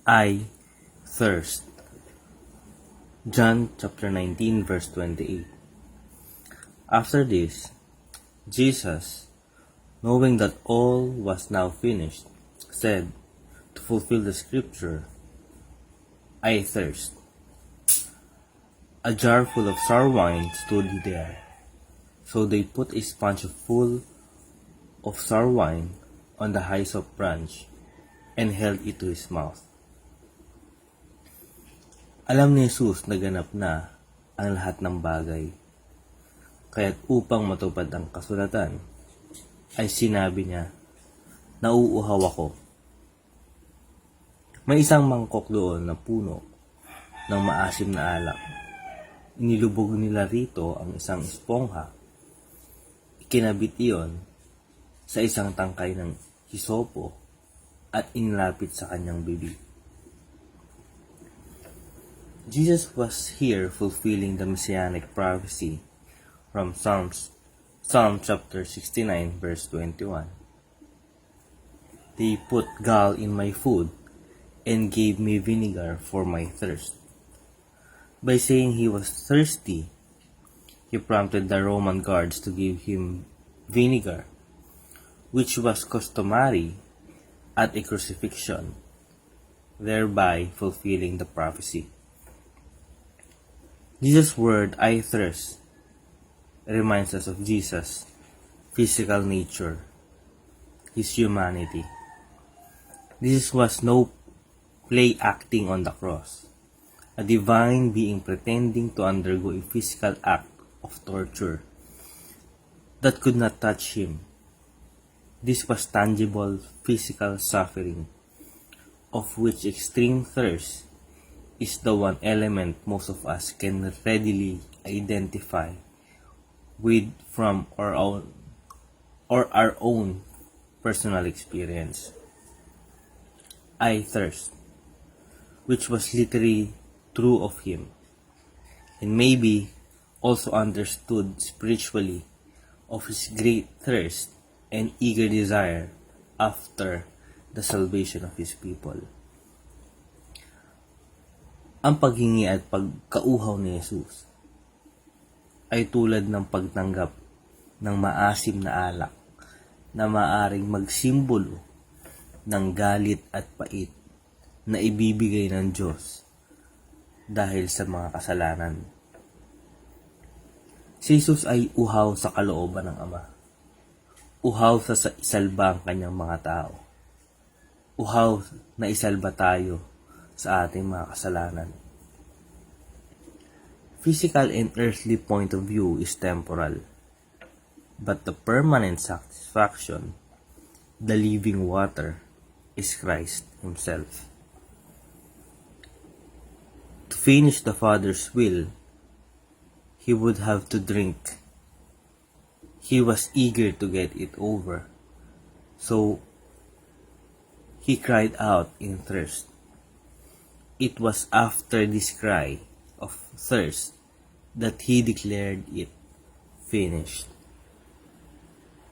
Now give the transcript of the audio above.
I thirst. John chapter 19 verse 28. After this, Jesus, knowing that all was now finished, said, to fulfill the scripture, I thirst. A jar full of sour wine stood there. So they put a sponge full of sour wine on the hyssop branch and held it to his mouth. Alam ni Jesus na ganap na ang lahat ng bagay. Kaya't upang matupad ang kasulatan, ay sinabi niya, nauuhaw ako. May isang mangkok doon na puno ng maasim na alak. Inilubog nila rito ang isang espongha. Ikinabit iyon sa isang tangkay ng hisopo at inilapit sa kanyang bibig. Jesus was here fulfilling the messianic prophecy from Psalm chapter 69 verse 21. They put gall in my food and gave me vinegar for my thirst. By saying he was thirsty, he prompted the Roman guards to give him vinegar, which was customary at a crucifixion, thereby fulfilling the prophecy. Jesus' word, I thirst, reminds us of Jesus' physical nature, his humanity. This was no play acting on the cross, a divine being pretending to undergo a physical act of torture that could not touch him. This was tangible physical suffering, of which extreme thirst is the one element most of us can readily identify with from our own personal experience. I thirst, which was literally true of him, and maybe also understood spiritually of his great thirst and eager desire after the salvation of his people. Ang paghingi at pagkauhaw ni Jesus ay tulad ng pagtanggap ng maasim na alak na maaring magsimbolo ng galit at pait na ibibigay ng Diyos dahil sa mga kasalanan. Si Jesus ay uhaw sa kalooban ng Ama. Uhaw sa isalba ang kanyang mga tao. Uhaw na isalba tayo sa ating mga kasalanan. Physical and earthly point of view is temporal, but the permanent satisfaction, the living water, is Christ Himself. To finish the Father's will, He would have to drink. He was eager to get it over, so He cried out in thirst. It was after this cry of thirst that He declared it finished.